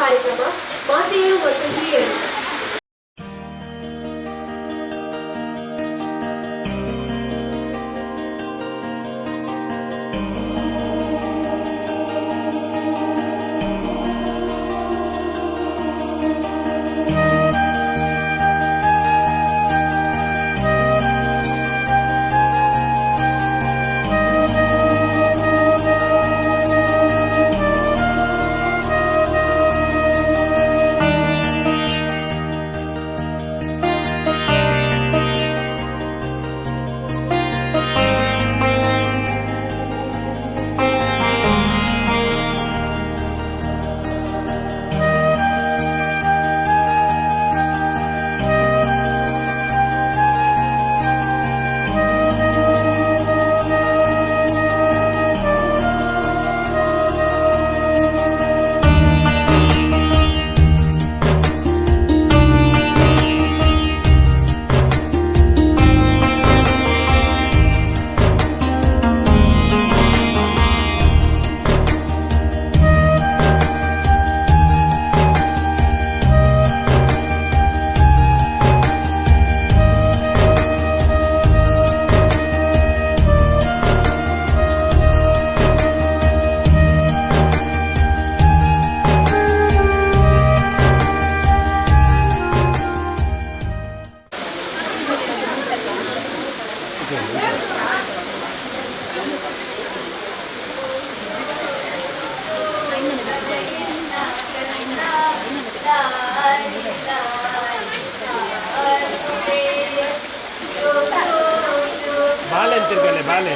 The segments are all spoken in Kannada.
ಕಾರ್ಯಕ್ರಮ ಮಾತೆಯರು ಮತ್ತು ಹಿರಿಯರು. ಬಾಳೆ ಅಂತಿರ್ಗಲೆ ಬಾಳೆ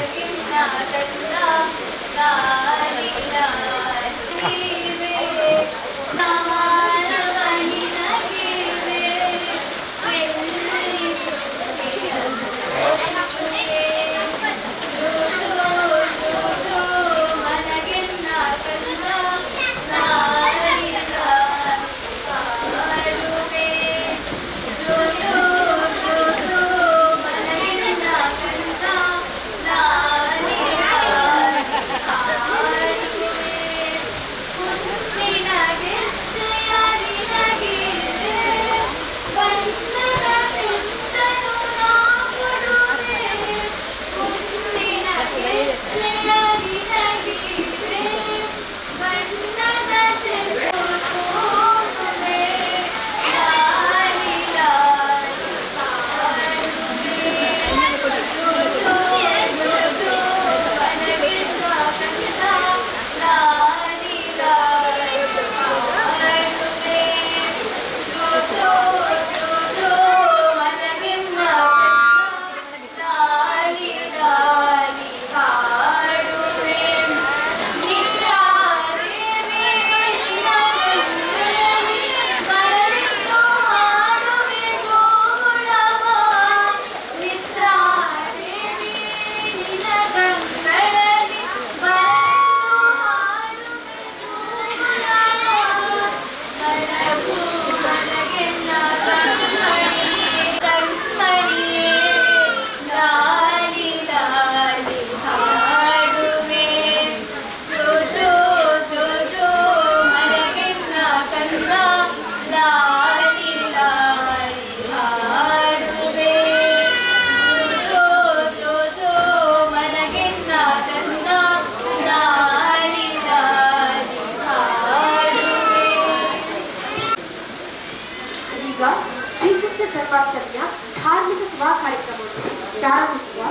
ಶ್ರೀಕೃಷ್ಣ ಜನ್ಮಾಷ್ಟಮಿಯ ಧಾರ್ಮಿಕ ಸಭಾ ಕಾರ್ಯಕ್ರಮವನ್ನು ಪ್ರಾರಂಭಿಸುವ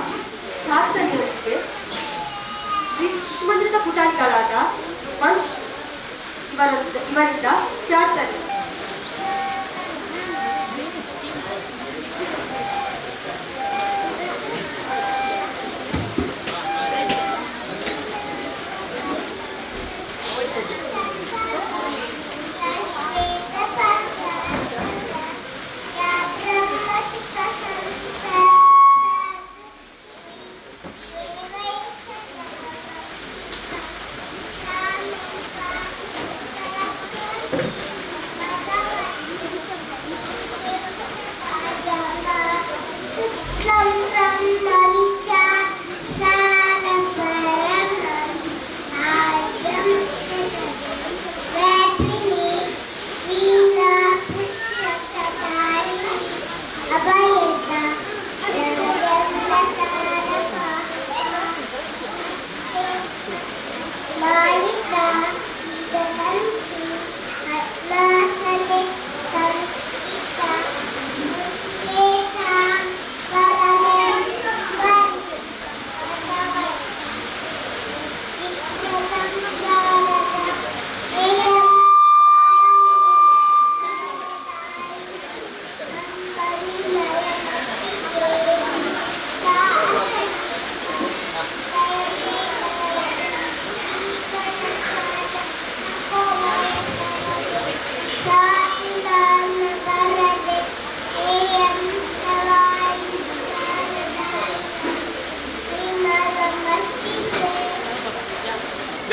ಪ್ರಾರ್ಥನೆಯೊಂದಿಗೆ ಶ್ರೀ ಶಿಶುಮಂದಿರದ ಪುಟಾಣಿಗಳಾದ ವಂಶ್ ಇವರಿಂದ ಪ್ರಾರ್ಥನೆ.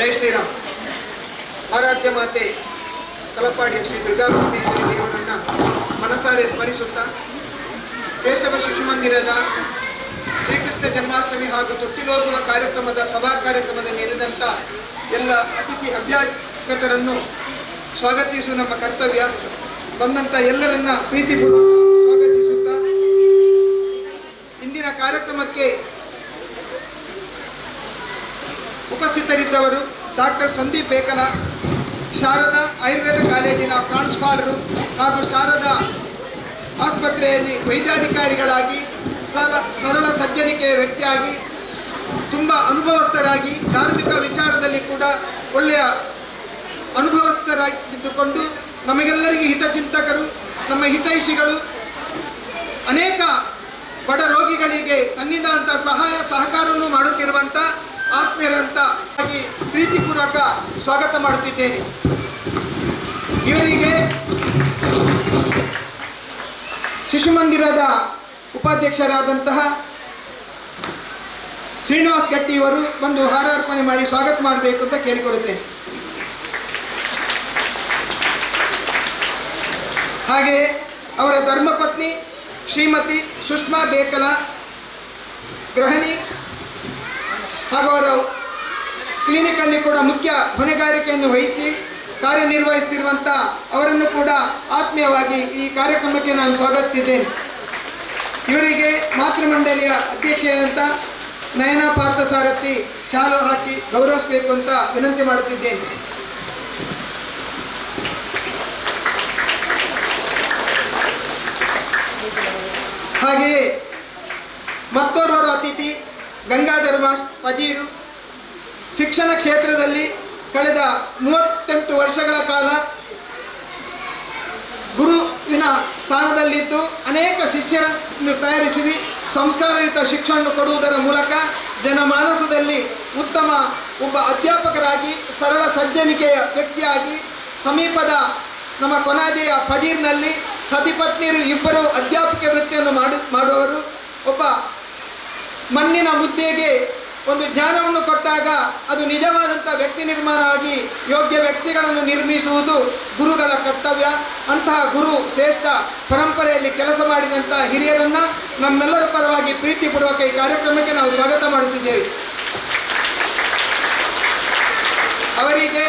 ಜೈ ಶ್ರೀರಾಮ್. ಆರಾಧ್ಯ ಮಾತೆ ತಲಪಾಡಿಯ ಶ್ರೀ ದುರ್ಗಾಪರಮೇಶ್ವರಿ ದೇವರನ್ನು ಮನಸಾರೆ ಸ್ಮರಿಸುತ್ತಾ ಕೇಶವ ಶಿಶು ಮಂದಿರದ ಶ್ರೀಕೃಷ್ಣ ಜನ್ಮಾಷ್ಟಮಿ ಹಾಗೂ ತೊಟ್ಟಿಲೋತ್ಸವ ಕಾರ್ಯಕ್ರಮದ ಸಭಾ ಕಾರ್ಯಕ್ರಮದಲ್ಲಿ ನೆರೆದಂಥ ಎಲ್ಲ ಅತಿಥಿ ಅಭ್ಯಾಗತರನ್ನು ಸ್ವಾಗತಿಸುವ ನಮ್ಮ ಕರ್ತವ್ಯ. ಬಂದಂಥ ಎಲ್ಲರನ್ನ ಪ್ರೀತಿಪೂರ್ವಕ ಸ್ವಾಗತಿಸುತ್ತಾ ಇಂದಿನ ಕಾರ್ಯಕ್ರಮಕ್ಕೆ ಉಪಸ್ಥಿತರಿದ್ದವರು ಡಾಕ್ಟರ್ ಸಂದೀಪ್ ಬೇಕಲ, ಶಾರದಾ ಆಯುರ್ವೇದ ಕಾಲೇಜಿನ ಪ್ರಾಂಶುಪಾಲರು ಹಾಗೂ ಶಾರದಾ ಆಸ್ಪತ್ರೆಯಲ್ಲಿ ವೈದ್ಯಾಧಿಕಾರಿಗಳಾಗಿ ಸರಳ ಸಜ್ಜನಿಕೆಯ ವ್ಯಕ್ತಿಯಾಗಿ ತುಂಬ ಅನುಭವಸ್ಥರಾಗಿ ಧಾರ್ಮಿಕ ವಿಚಾರದಲ್ಲಿ ಕೂಡ ಒಳ್ಳೆಯ ಅನುಭವಸ್ಥರಾಗಿದ್ದುಕೊಂಡು ನಮಗೆಲ್ಲರಿಗೆ ಹಿತಚಿಂತಕರು, ನಮ್ಮ ಹಿತೈಷಿಗಳು, ಅನೇಕ ಬಡ ರೋಗಿಗಳಿಗೆ ತನ್ನಿಂದ ಸಹಾಯ ಸಹಕಾರವನ್ನು ಮಾಡುತ್ತಿರುವಂಥ ಆತ್ಮೀಯರಂತ ಆಗಿ ಪ್ರೀತಿಪೂರ್ವಕ ಸ್ವಾಗತ ಮಾಡುತ್ತಿದ್ದೇನೆ. ಇವರಿಗೆ ಶಿಶು ಮಂದಿರದ ಉಪಾಧ್ಯಕ್ಷರಾದಂತಹ ಶ್ರೀನಿವಾಸ್ ಗಟ್ಟಿ ಇವರು ಬಂದು ಹಾರಾರ್ಪಣೆ ಮಾಡಿ ಸ್ವಾಗತ ಮಾಡಬೇಕು ಅಂತ ಕೇಳಿಕೊಳ್ಳುತ್ತೇನೆ. ಹಾಗೆಯೇ ಅವರ ಧರ್ಮಪತ್ನಿ ಶ್ರೀಮತಿ ಸುಷ್ಮಾ ಬೇಕಲ ಗೃಹಿಣಿ ಹಾಗೂ ಅವರ ಕ್ಲಿನಿಕಲ್ಲಿ ಕೂಡ ಮುಖ್ಯ ಹೊಣೆಗಾರಿಕೆಯನ್ನು ವಹಿಸಿ ಕಾರ್ಯನಿರ್ವಹಿಸುತ್ತಿರುವಂಥ ಅವರನ್ನು ಕೂಡ ಆತ್ಮೀಯವಾಗಿ ಈ ಕಾರ್ಯಕ್ರಮಕ್ಕೆ ನಾನು ಸ್ವಾಗತಿಸಿದ್ದೇನೆ. ಇವರಿಗೆ ಮಾತೃಮಂಡಲಿಯ ಅಧ್ಯಕ್ಷೆಯಾದಂಥ ನಯನಾ ಪಾರ್ಥಸಾರಥಿ ಶಾಲು ಹಾಕಿ ಗೌರವಿಸಬೇಕು ಅಂತ ವಿನಂತಿ ಮಾಡುತ್ತಿದ್ದೇನೆ. ಹಾಗೆಯೇ ಮತ್ತೋರ್ವರು ಅತಿಥಿ ಗಂಗಾಧರ ಪಜೀರು, ಶಿಕ್ಷಣ ಕ್ಷೇತ್ರದಲ್ಲಿ ಕಳೆದ 38 ವರ್ಷಗಳ ಕಾಲ ಗುರುವಿನ ಸ್ಥಾನದಲ್ಲಿದ್ದು ಅನೇಕ ಶಿಷ್ಯರನ್ನು ತಯಾರಿಸಿ ಸಂಸ್ಕಾರಯುತ ಶಿಕ್ಷಣ ಕೊಡುವುದರ ಮೂಲಕ ಜನಮಾನಸದಲ್ಲಿ ಉತ್ತಮ ಒಬ್ಬ ಅಧ್ಯಾಪಕರಾಗಿ ಸರಳ ಸಜ್ಜನಿಕೆಯ ವ್ಯಕ್ತಿಯಾಗಿ ಸಮೀಪದ ನಮ್ಮ ಕೊನಾಜೆಯ ಫಜೀರ್ನಲ್ಲಿ ಸತಿಪತ್ನಿಯರು ಇಬ್ಬರು ಅಧ್ಯಾಪಕ ವೃತ್ತಿಯನ್ನು ಮಾಡುವವರು. ಒಬ್ಬ ಮಣ್ಣಿನ ಮುದ್ದೆಗೆ ಒಂದು ಜ್ಞಾನವನ್ನು ಕೊಟ್ಟಾಗ ಅದು ನಿಜವಾದಂಥ ವ್ಯಕ್ತಿ ನಿರ್ಮಾಣವಾಗಿ ಯೋಗ್ಯ ವ್ಯಕ್ತಿಗಳನ್ನು ನಿರ್ಮಿಸುವುದು ಗುರುಗಳ ಕರ್ತವ್ಯ. ಅಂತಹ ಗುರು ಶ್ರೇಷ್ಠ ಪರಂಪರೆಯಲ್ಲಿ ಕೆಲಸ ಮಾಡಿದಂಥ ಹಿರಿಯರನ್ನು ನಮ್ಮೆಲ್ಲರ ಪರವಾಗಿ ಪ್ರೀತಿಪೂರ್ವಕ ಈ ಕಾರ್ಯಕ್ರಮಕ್ಕೆ ನಾವು ಸ್ವಾಗತ ಮಾಡುತ್ತಿದ್ದೇವೆ. ಅವರಿಗೆ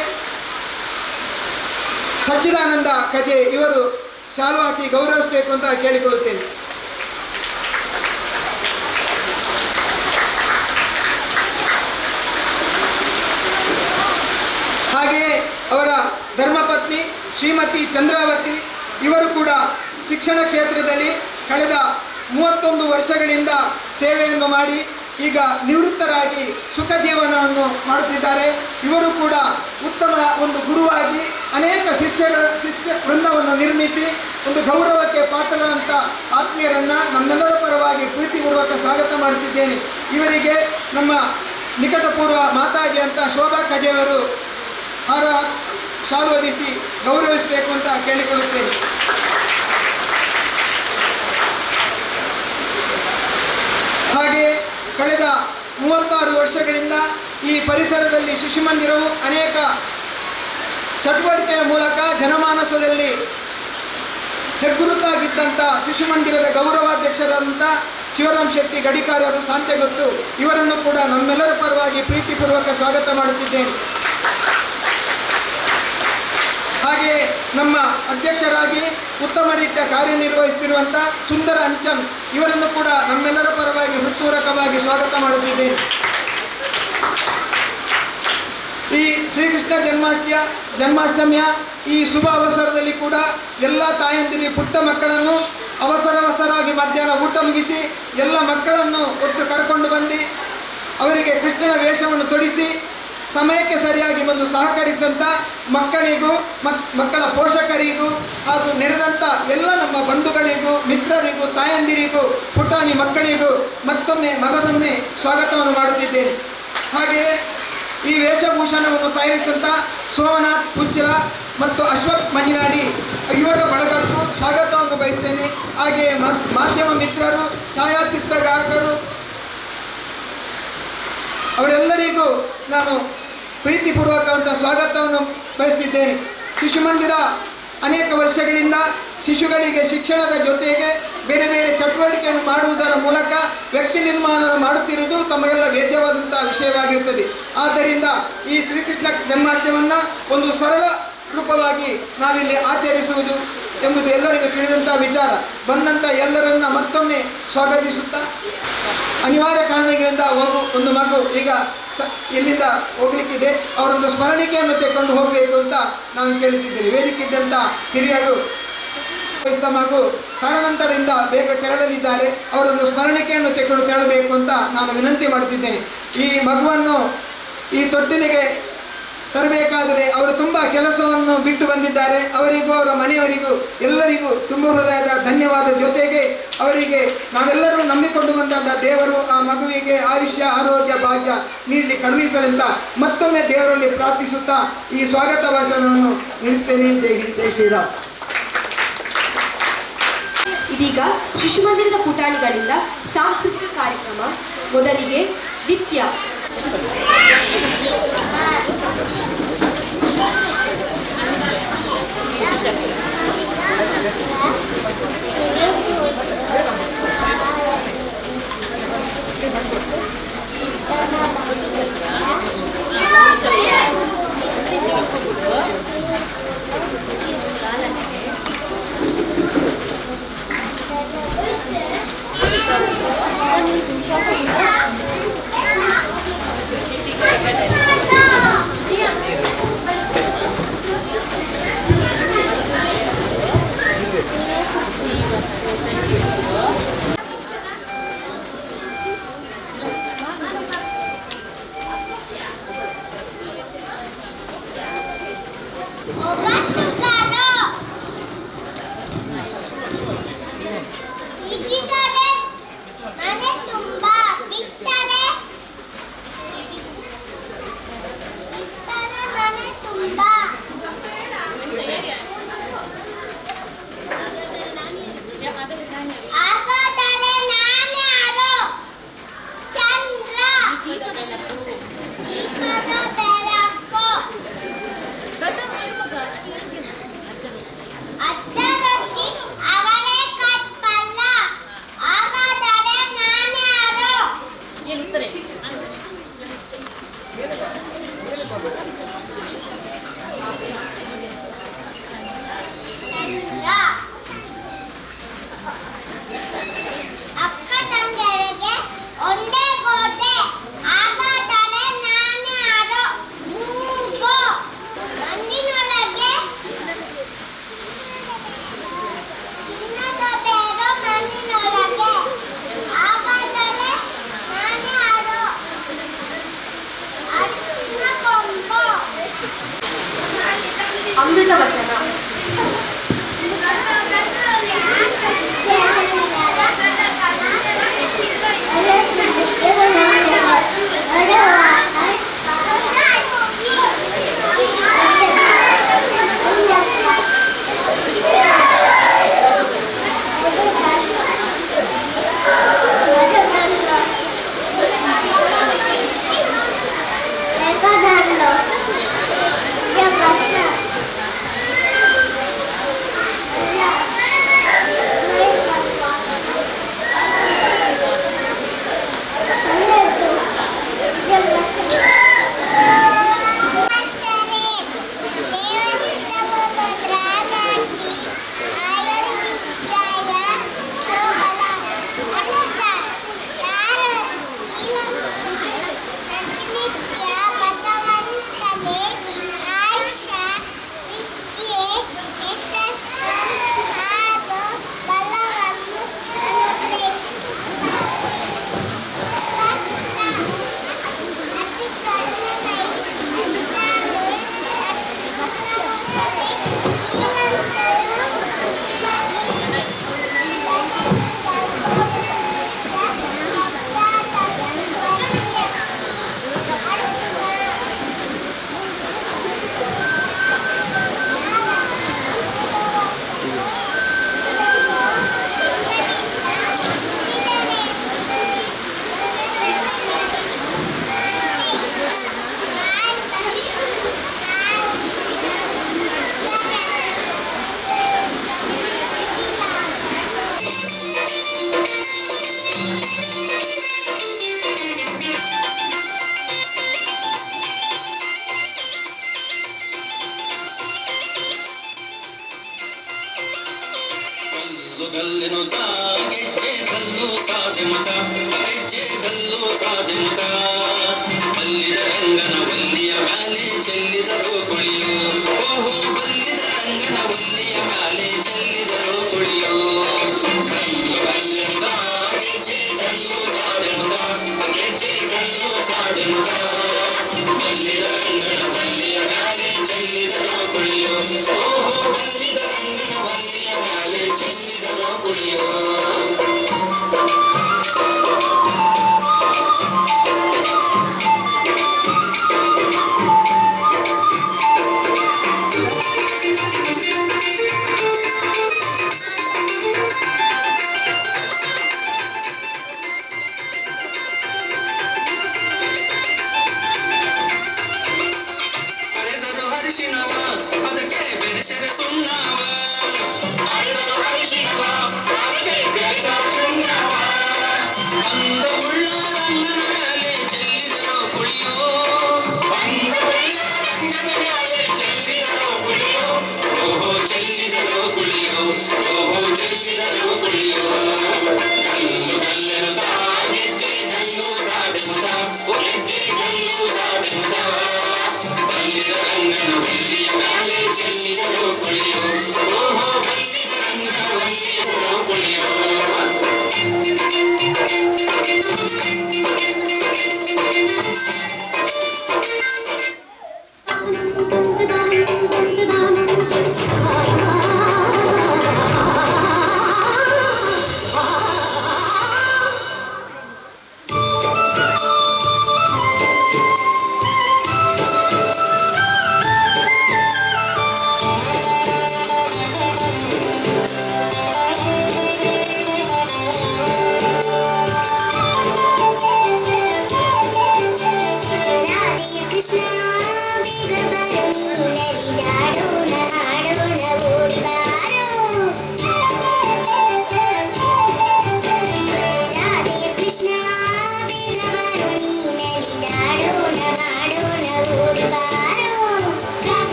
ಸಚ್ಚಿದಾನಂದ ಕಜೆ ಇವರು ಶಾಲು ಹಾಕಿ ಗೌರವಿಸಬೇಕು ಅಂತ ಕೇಳಿಕೊಳ್ಳುತ್ತೇನೆ. ಹಾಗೆಯೇ ಅವರ ಧರ್ಮಪತ್ನಿ ಶ್ರೀಮತಿ ಚಂದ್ರಾವತಿ ಇವರು ಕೂಡ ಶಿಕ್ಷಣ ಕ್ಷೇತ್ರದಲ್ಲಿ ಕಳೆದ 31 ವರ್ಷಗಳಿಂದ ಸೇವೆಯನ್ನು ಮಾಡಿ ಈಗ ನಿವೃತ್ತರಾಗಿ ಸುಖ ಜೀವನವನ್ನು ಮಾಡುತ್ತಿದ್ದಾರೆ. ಇವರು ಕೂಡ ಉತ್ತಮ ಒಂದು ಗುರುವಾಗಿ ಅನೇಕ ಶಿಷ್ಯ ವೃಂದವನ್ನು ನಿರ್ಮಿಸಿ ಒಂದು ಗೌರವಕ್ಕೆ ಪಾತ್ರರಾದಂಥ ಆತ್ಮೀಯರನ್ನು ನಮ್ಮೆಲ್ಲರ ಪರವಾಗಿ ಪ್ರೀತಿಪೂರ್ವಕ ಸ್ವಾಗತ ಮಾಡುತ್ತಿದ್ದೇನೆ. ಇವರಿಗೆ ನಮ್ಮ ನಿಕಟಪೂರ್ವ ಮಾತಾಜಿ ಅಂತ ಶೋಭಾ ಕಜೆಯವರು ಶಾಲು ಹೊದಿಸಿ ಗೌರವಿಸಬೇಕು ಅಂತ ಕೇಳಿಕೊಳ್ಳುತ್ತೇನೆ. ಹಾಗೆ ಕಳೆದ 36 ವರ್ಷಗಳಿಂದ ಈ ಪರಿಸರದಲ್ಲಿ ಶಿಶು ಮಂದಿರವು ಅನೇಕ ಚಟುವಟಿಕೆಯ ಮೂಲಕ ಜನಮಾನಸದಲ್ಲಿ ಹೆಗ್ಗುರುತಾಗಿದ್ದಂಥ ಶಿಶು ಮಂದಿರದ ಗೌರವಾಧ್ಯಕ್ಷರಾದಂಥ ಶಿವರಾಮ್ ಶೆಟ್ಟಿ ಗಡಿಕಾರರು ಸಾಂತೆಗೊತ್ತು ಇವರನ್ನು ಕೂಡ ನಮ್ಮೆಲ್ಲರ ಪರವಾಗಿ ಪ್ರೀತಿಪೂರ್ವಕ ಸ್ವಾಗತ ಮಾಡುತ್ತಿದ್ದೇನೆ. ಹಾಗೆಯೇ ನಮ್ಮ ಅಧ್ಯಕ್ಷರಾಗಿ ಉತ್ತಮ ರೀತಿಯ ಕಾರ್ಯನಿರ್ವಹಿಸುತ್ತಿರುವಂಥ ಸುಂದರ ಅಂಚನ್ ಇವರನ್ನು ಕೂಡ ನಮ್ಮೆಲ್ಲರ ಪರವಾಗಿ ಹೃತ್ಪೂರ್ವಕವಾಗಿ ಸ್ವಾಗತ ಮಾಡುತ್ತಿದ್ದೇನೆ. ಈ ಶ್ರೀಕೃಷ್ಣ ಜನ್ಮಾಷ್ಟಮಿಯ ಈ ಶುಭ ಅವಸರದಲ್ಲಿ ಕೂಡ ಎಲ್ಲ ತಾಯಂದಿರು ಪುಟ್ಟ ಮಕ್ಕಳನ್ನು ಅವಸರವಾಗಿ ಮಧ್ಯಾಹ್ನ ಊಟ ಮುಗಿಸಿ ಎಲ್ಲ ಮಕ್ಕಳನ್ನು ಒಟ್ಟು ಕರ್ಕೊಂಡು ಬಂದು ಅವರಿಗೆ ಕೃಷ್ಣನ ವೇಷವನ್ನು ತೊಡಿಸಿ ಸಮಯಕ್ಕೆ ಸರಿಯಾಗಿ ಬಂದು ಸಹಕರಿಸಿದಂಥ ಮಕ್ಕಳಿಗೂ ಮಕ್ಕಳ ಪೋಷಕರಿಗೂ ಹಾಗೂ ನೆರೆದಂಥ ಎಲ್ಲ ನಮ್ಮ ಬಂಧುಗಳಿಗೂ ಮಿತ್ರರಿಗೂ ತಾಯಂದಿರಿಗೂ ಪುಟಾಣಿ ಮಕ್ಕಳಿಗೂ ಮಗದೊಮ್ಮೆ ಸ್ವಾಗತವನ್ನು ಮಾಡುತ್ತಿದ್ದೇನೆ. ಹಾಗೆಯೇ ಈ ವೇಷಭೂಷಣವನ್ನು ತಯಾರಿಸಿದಂಥ ಸೋಮನಾಥ್ ಪುಚ್ಚಲ ಮತ್ತು ಅಶ್ವಥ್ ಮಂಜಿನಾಡಿ ಇವರ ಬಳಗಕ್ಕೂ ಸ್ವಾಗತವನ್ನು ಬಯಸ್ತೇನೆ. ಹಾಗೆಯೇ ಮಾಧ್ಯಮ ಮಿತ್ರರು, ಛಾಯಾಚಿತ್ರಗಾರಕರು ಅವರೆಲ್ಲರಿಗೂ ನಾನು ಪ್ರೀತಿಪೂರ್ವಕವಂತ ಸ್ವಾಗತವನ್ನು ಬಯಸ್ತಿದ್ದೇನೆ. ಶಿಶು ಮಂದಿರ ಅನೇಕ ವರ್ಷಗಳಿಂದ ಶಿಶುಗಳಿಗೆ ಶಿಕ್ಷಣದ ಜೊತೆಗೆ ಬೇರೆ ಬೇರೆ ಚಟುವಟಿಕೆಯನ್ನು ಮಾಡುವುದರ ಮೂಲಕ ವ್ಯಕ್ತಿ ನಿರ್ಮಾಣ ಮಾಡುತ್ತಿರುವುದು ತಮಗೆಲ್ಲ ವೇದ್ಯವಾದಂತಹ ವಿಷಯವಾಗಿರುತ್ತದೆ. ಆದ್ದರಿಂದ ಈ ಶ್ರೀಕೃಷ್ಣ ಜನ್ಮಾಷ್ಟಮಿಯನ್ನು ಒಂದು ಸರಳ ರೂಪವಾಗಿ ನಾವಿಲ್ಲಿ ಆಚರಿಸುವುದು ಎಂಬುದು ಎಲ್ಲರಿಗೂ ತಿಳಿದಂಥ ವಿಚಾರ. ಬಂದಂಥ ಎಲ್ಲರನ್ನ ಮತ್ತೊಮ್ಮೆ ಸ್ವಾಗತಿಸುತ್ತಾ, ಅನಿವಾರ್ಯ ಕಾರಣಗಳಿಂದ ಒಂದು ಮಗು ಈಗ ಎಲ್ಲಿಂದ ಹೋಗ್ಲಿಕ್ಕಿದೆ, ಅವರೊಂದು ಸ್ಮರಣಿಕೆಯನ್ನು ತೆಗೆದುಕೊಂಡು ಹೋಗಬೇಕು ಅಂತ ನಾನು ಕೇಳುತ್ತಿದ್ದೇನೆ. ವೇದಿಕೆಯಿದ್ದಂಥ ಹಿರಿಯರು ಮಗು ಕಾರಣಾಂತರದಿಂದ ಬೇಗ ತೆರಳಲಿದ್ದಾರೆ. ಅವರೊಂದು ಸ್ಮರಣಿಕೆಯನ್ನು ತೆಗೆದುಕೊಂಡು ತೆರಳಬೇಕು ಅಂತ ನಾನು ವಿನಂತಿ ಮಾಡುತ್ತಿದ್ದೇನೆ. ಈ ಮಗುವನ್ನು ಈ ತೊಟ್ಟಿಲಿಗೆ ತರಬೇಕಾದರೆ ಅವರು ತುಂಬ ಕೆಲಸವನ್ನು ಬಿಟ್ಟು ಬಂದಿದ್ದಾರೆ. ಅವರಿಗೂ ಅವರ ಮನೆಯವರಿಗೂ ಎಲ್ಲರಿಗೂ ತುಂಬ ಹೃದಯದ ಧನ್ಯವಾದ. ಜೊತೆಗೆ ಅವರಿಗೆ ನಾವೆಲ್ಲರೂ ನಂಬಿಕೊಂಡು ಬಂದ ದೇವರು ಆ ಮಗುವಿಗೆ ಆಯುಷ್ಯ ಆರೋಗ್ಯ ಭಾಗ್ಯ ನೀಡಲಿ ಕರುಣಿಸಲೆಂತ ಮತ್ತೊಮ್ಮೆ ದೇವರಲ್ಲಿ ಪ್ರಾರ್ಥಿಸುತ್ತಾ ಈ ಸ್ವಾಗತ ಭಾಷಣವನ್ನು ನಿಲ್ಲಿಸ್ತೇನೆ. ಜೈ ಹಿಂದ್, ಜೈ ಶ್ರೀರಾಮ್. ಇದೀಗ ಶಿಶು ಮಂದಿರದ ಪುಟಾಣಿಗಳಿಂದ ಸಾಂಸ್ಕೃತಿಕ ಕಾರ್ಯಕ್ರಮ. ಮೊದಲಿಗೆ ನೃತ್ಯ.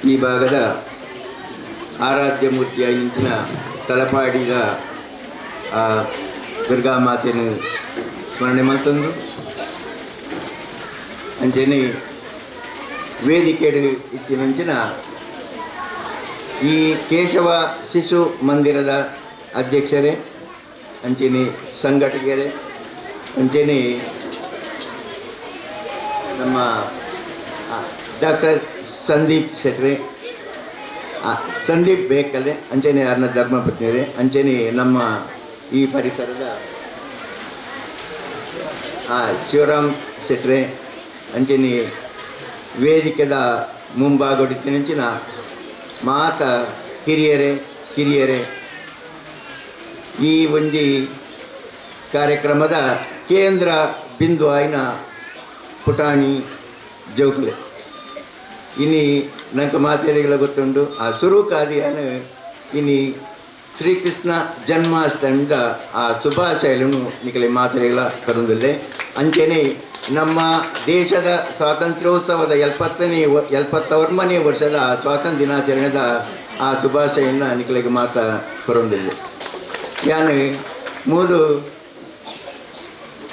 ಈ ಭಾಗದ ಆರಾಧ್ಯ ಮೂರ್ತಿಯಾಗಿ ನಿಂತಿನ ತಲಪಾಡಿದ ಆ ದುರ್ಗಾ ಮಾತೆಯನ್ನು ಸ್ಮರಣೆ ಮಾಡ್ತಂದು ಅಂಚನೆ ವೇದಿಕೆಡು ಇತ್ತಿನಂಚಿನ ಈ ಕೇಶವ ಶಿಶು ಮಂದಿರದ ಅಧ್ಯಕ್ಷರೇ ಅಂಚನೆ ಸಂಘಟಕರೇ ಅಂಚನೆ ನಮ್ಮ ಡಾಕ್ಟರ್ ಸಂದೀಪ್ ಶೆಟ್ರೆ ಸಂದೀಪ್ ಬೇಕಲೆ ಅಂಚನೆ ಅರ್ನ ಧರ್ಮಪತ್ನಿಯರೇ ಅಂಚನೆ ನಮ್ಮ ಈ ಪರಿಸರದ ಶಿವರಾಮ್ ಶೆಟ್ರೆ ಅಂಚನೆ ವೇದಿಕೆದ ಮುಂಭಾಗಡಿತ್ತಿನಂಚಿನ ಮಾತ ಕಿರಿಯರೇ ಈ ಒಂಜಿ ಕಾರ್ಯಕ್ರಮದ ಕೇಂದ್ರ ಬಿಂದು ಆಯ್ನ ಪುಟಾಣಿ ಜೋಕ್ಲೆ ಇನಿ ನಂಗೆ ಮಾತೆರೆಗಳ ಗೊತ್ತುಂಡು ಆ ಸುರುಕಾದಿಯನ್ನು ಇನಿ ಶ್ರೀಕೃಷ್ಣ ಜನ್ಮಾಷ್ಟಮಿದ ಆ ಶುಭಾಶಯಗಳನ್ನು ನಿಖಲೆ ಮಾತೆರೆಗಳ ಕರುಂದಲ್ಲೇ ಅಂಚೆನೆ ನಮ್ಮ ದೇಶದ ಸ್ವಾತಂತ್ರ್ಯೋತ್ಸವದ 71ನೇ ವರ್ಷದ ಸ್ವಾತಂತ್ರ್ಯ ದಿನಾಚರಣೆದ ಆ ಶುಭಾಶಯನ ನಿಖಲೆಗೆ ಮಾತ ಕರುಂದಿಲ್ಲ ಯಾನು ಮೂರು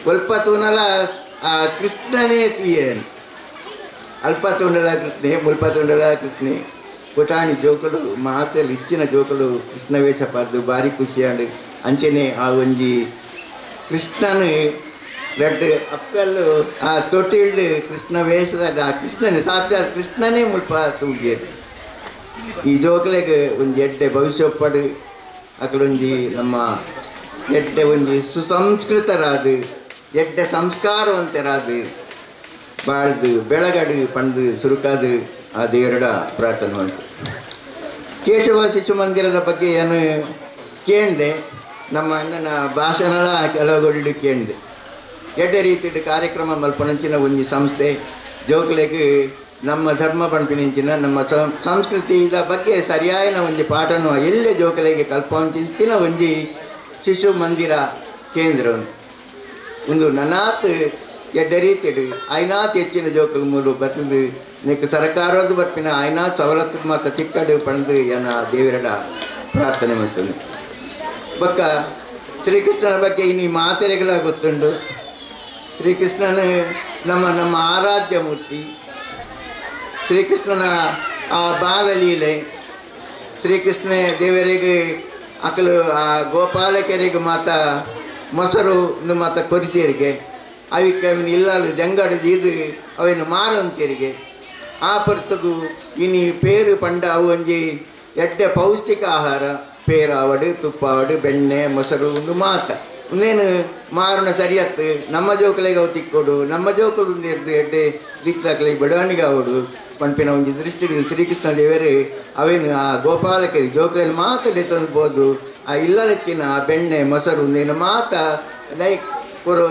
ಸ್ವಲ್ಪ ತೂನಲ ಆ ಕೃಷ್ಣನೇ ತೀಯನ್ ಅಲ್ಪ ತುಂಡಲ ಕೃಷ್ಣೆ ಮುಲ್ಪ ತುಂಡಲ ಕೃಷ್ಣೆ ಪುಟಾಣಿ ಜೋಕಲು ಮಾತಲ್ಲಿ ಇಚ್ಚಿನ ಜೋಕಲು ಕೃಷ್ಣ ವೇಷ ಪದ್ದು ಭಾರಿ ಖುಷಿಯಾಡು ಅಂಚೆನೆ ಆ ಒಂಜಿ ಕೃಷ್ಣನು ರೆಡ್ ಅಪ್ಪಲ್ಲು ಆ ತೊಟ್ಟಿಲ್ಡು ಕೃಷ್ಣ ವೇಷದ ಆ ಕೃಷ್ಣನೇ ಸಾಕ್ಷಾತ್ ಕೃಷ್ಣನೇ ಮುಲ್ಪ ತೂಗ್ಯರು ಈ ಜೋಕಲೆಗೆ ಒಂಜಿ ಎಡ್ಡೆ ಭವಿಷ್ಯ ಪಡು ಅಕಲೊಂಜಿ ನಮ್ಮ ಎಡ್ಡೆ ಒಂಜಿ ಸುಸಂಸ್ಕೃತರಾದು ಎಡ್ಡೆ ಸಂಸ್ಕಾರವಂತರಾದು ಬಾಳ್ದು ಬೆಳಗಡು ಪಂಡು ಸುರುಕಾದು ಆ ದೇವರಡ ಪ್ರಾರ್ಥನೆ ಉಂಟು. ಕೇಶವ ಶಿಶು ಮಂದಿರದ ಬಗ್ಗೆ ಏನು ಕೇಳಿದೆ ನಮ್ಮ ಅಣ್ಣನ ಭಾಷಣ ಕೆಲವುಗಳು ಕೇಳಿದೆ ಎಡ್ಡೆ ರೀತಿಯ ಕಾರ್ಯಕ್ರಮ ಮಲ್ಪನಂಚಿನ ಒಂಜಿ ಸಂಸ್ಥೆ ಜೋಕ್ಲೆಗೆ ನಮ್ಮ ಧರ್ಮ ಪಂಪಿನಿಂಚಿನ ನಮ್ಮ ಸಂಸ್ಕೃತಿದ ಬಗ್ಗೆ ಸರಿಯಾದ ಒಂಜಿ ಪಾಠನ ಎಲ್ಲೇ ಜೋಕಲೆಗೆ ಕಲ್ಪಂಚಿನ ಒಂಜಿ ಶಿಶು ಮಂದಿರ ಕೇಂದ್ರ ಒಂದು ನನಾತ್ ಎಡ್ಡೆ ರೀತಿಡು ಐನಾತ್ ಹೆಚ್ಚಿನ ಜೋಕಲ್ ಮೂಲು ಬರ್ತದು ನಿಕ್ ಸರ್ಕಾರದ ಬರ್ಪಿನ ಐನಾತ್ ಸವಲತ್ತು ಮಾತ್ರ ತಿಕ್ಕಡು ಪಂದು ಏನ ದೇವರಡ ಪ್ರಾರ್ಥನೆ ಮಾಡ್ತದೆ ಬಕ್ಕ ಶ್ರೀಕೃಷ್ಣನ ಬಗ್ಗೆ ಇನ್ನು ಮಾತೆರೆಗಳ ಗೊತ್ತುಂಡು ಶ್ರೀಕೃಷ್ಣನ ನಮ್ಮ ಆರಾಧ್ಯ ಮೂರ್ತಿ ಶ್ರೀಕೃಷ್ಣನ ಆ ಬಾಲಲೀಲೆ ಶ್ರೀಕೃಷ್ಣ ದೇವರಿಗೆ ಅಕಲು ಆ ಗೋಪಾಲಕರಿಗೆ ಮಾತ ಮೊಸರು ಮಾತ ಕೊರಿತಿಯರಿಗೆ ಅವಕ್ಕೆ ಅವನು ಇಲ್ಲಾಲು ಜಂಗಾಡು ದೀದು ಅವನು ಮಾರಂತಿಯರಿಗೆ ಆ ಪರ್ತಗೂ ಇನಿ ಪೇರು ಪಂಡ ಅವು ಒಂಜಿ ಎಡ್ಡೆ ಪೌಷ್ಟಿಕ ಆಹಾರ ಪೇರಾವಡು ತುಪ್ಪಾವಡು ಬೆಣ್ಣೆ ಮೊಸರು ಒಂದು ಮಾತ ಇನ್ನೇನು ಮಾರಣ ಸರಿಯತ್ತು ನಮ್ಮ ಜೋಕಲೆಗೆ ಅವು ತಿಕ್ಕೊಡು ನಮ್ಮ ಜೋಕಲು ಎದ್ದು ಎಡ್ಡೆ ದಿಕ್ತಾಕಲಿಗೆ ಬಡವಣಿಗೆ ಅವಡು ಪಂಪಿನ ಒಂದು ದೃಷ್ಟಿ ಶ್ರೀಕೃಷ್ಣ ದೇವರು ಅವೇನು ಆ ಗೋಪಾಲಕರಿಗೆ ಜೋಕಲೆಯಲ್ಲಿ ಮಾತಲ್ಲಿ ತಂದ್ಬೋದು ಆ ಇಲ್ಲಲಕ್ಕಿನ ಬೆಣ್ಣೆ ಮೊಸರು ಒಂದೇನು ಮಾತ ಲೈಕ್ ಕೊರೋ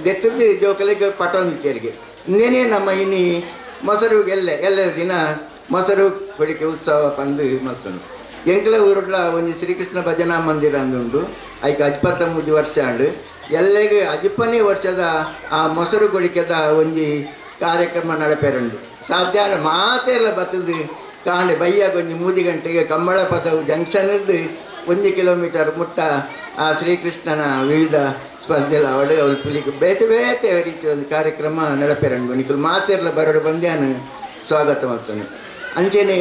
ದೆತ್ತದ ಜೋಕಲೆಗೆ ಪಟೋನಿತ್ಯರಿಗೆ ಇನ್ನೇನೇ ನಮ್ಮ ಇನ್ನಿ ಮೊಸರು ಎಲ್ಲರ ದಿನ ಮೊಸರು ಕೊಡಿಕೆ ಉತ್ಸವ ಪಂದು ಮಲ್ತನು. ಎಂಕ್ಲ ಊರುಡ್ಲ ಒಂಜಿ ಶ್ರೀಕೃಷ್ಣ ಭಜನಾ ಮಂದಿರ ಅಂದುಂಡು ಐಕೆ 23 ವರ್ಷ ಅಂಡು ಎಲ್ಲೆಗೆ 18ನೇ ವರ್ಷದ ಆ ಮೊಸರು ಕೊಡಿಕೆದ ಒಂಜಿ ಕಾರ್ಯಕ್ರಮ ನಡಪೆರಂಡು. ಸಾಧ್ಯ ಮಾತೆಲ್ಲ ಬತ್ತದು ಕಾಂಡೆ ಬಯ್ಯಾಗ ಒಂಜಿ 3 ಗಂಟೆಗೆ ಕಂಬಳ ಪದವು ಜಂಕ್ಷನ್ ಇದ್ದು 1 ಕಿಲೋಮೀಟರ್ ಮುಟ್ಟ ಆ ಶ್ರೀಕೃಷ್ಣನ ವಿವಿಧ ಸ್ಪರ್ಧೆಲ್ಲ ಅವಳು ಅವಳು ಪುಲಿಗೆ ಬೇತೆ ಬೇತೆ ರೀತಿ ಒಂದು ಕಾರ್ಯಕ್ರಮ ನಡಪೆರಂಡು. ನಿಖಲು ಮಾತೆಲ್ಲ ಬರೋಡು ಬಂದ್ಯಾನು ಸ್ವಾಗತ ಮಾಡ್ತಾನೆ. ಅಂಚೆನೆ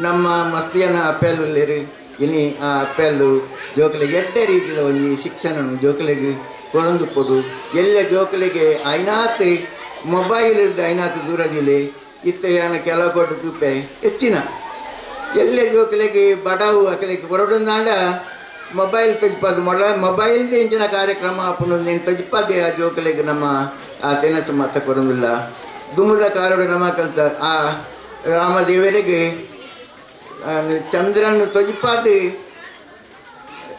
ನಮ್ಮ ಮಸ್ತಿಯನ ಅಪ್ಪೆಲ್ಲರು ಇನಿ ಆ ಅಪ್ಪೆಲ್ಲು ಜೋಕಲಿಗೆ ಎಡ್ಡೆ ರೀತಿಯ ಒಂಜಿ ಶಿಕ್ಷಣ ಜೋಕಲಿಗೆ ಕೊಡೊಂದು ಕೊಡು. ಎಲ್ಲ ಜೋಕಲಿಗೆ ಐನಾತ್ ಮೊಬೈಲ್ ಇದ್ದ ಐನಾತ್ ದೂರದಿಲ್ಲ ಇತ್ತ ಕೆಲವು ಕೊಟ್ಟು ತುಪ್ಪೆ ಹೆಚ್ಚಿನ ಎಲ್ಲ ಜೋಕಲಿಗೆ ಬಡವು ಅಕಲಿಗೆ ಕೊರಡೊಂದಾಂಡ ಮೊಬೈಲ್ ತೆಜ್ಪದು ಮೊಬೈಲ್ದು ಇಂಚಿನ ಕಾರ್ಯಕ್ರಮ ಅಪ್ಪನ ನೀನು ತೆಜ್ಪದೆ ಆ ಜೋಕಲಿಗೆ ನಮ್ಮ ಆ ತೆನಸು ಮತ್ತ ಕೊಡೋದಿಲ್ಲ. ದುಮ್ಮದ ಕಾರಡು ನಮ್ಮ ಕಲ್ತ ಆ ರಾಮದೇವರಿಗೆ ಚಂದ್ರನ್ನು ತೊಜಿಪಾದು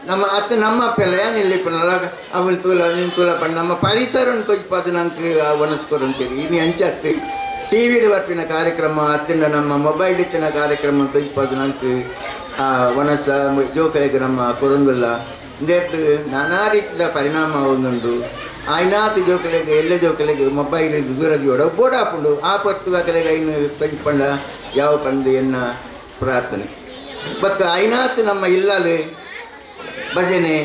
ನಮ್ಮ ಅತ್ತ ನಮ್ಮ ಅಪ್ಪೆಲ್ಲ ಏನಿಲ್ಲ ಅವಳು ತೂಲ ನೀನು ತೂಲ ಪಂಡ ನಮ್ಮ ಪರಿಸರವನ್ನು ತೊಜಿಪಾದು ನಂಗೆ ಒಣಸ್ಕೊರಂತೀರಿ ಇನ್ನು ಅಂಚತ್ತು ಟಿ ವಿಡ್ ಬರ್ಪಿನ ಕಾರ್ಯಕ್ರಮ ಅತ್ತಿನ ನಮ್ಮ ಮೊಬೈಲ್ ಇತ್ತಿನ ಕಾರ್ಯಕ್ರಮ ತೊಜಿಪಾದು ನಂಗೆ ಒಣಸ ಜೋಕಲಿಗೆ ನಮ್ಮ ಕೊರೊಂದಿಲ್ಲ. ಇಂದೇತು ನಾನಾ ರೀತಿಯ ಪರಿಣಾಮ ಒಂದುಂಡು. ಆಯ್ನಾತ್ ಜೋಕಲಿಗೆ ಎಲ್ಲ ಜೋಕಲಿಗೆ ಮೊಬೈಲ್ ದೂರದಿ ಬೋಡಾಪುಂಡು ಆ ಪತ್ತು ಕಲೆಗೆ ಐನು ತೊಜಿಪಂಡ ಯಾವ ಪಂದು ಎನ್ನ ಪ್ರಾರ್ಥನೆ ಬಟ್ ಐನಾತ್ ನಮ್ಮ ಇಲ್ಲಲು ಭಜನೆ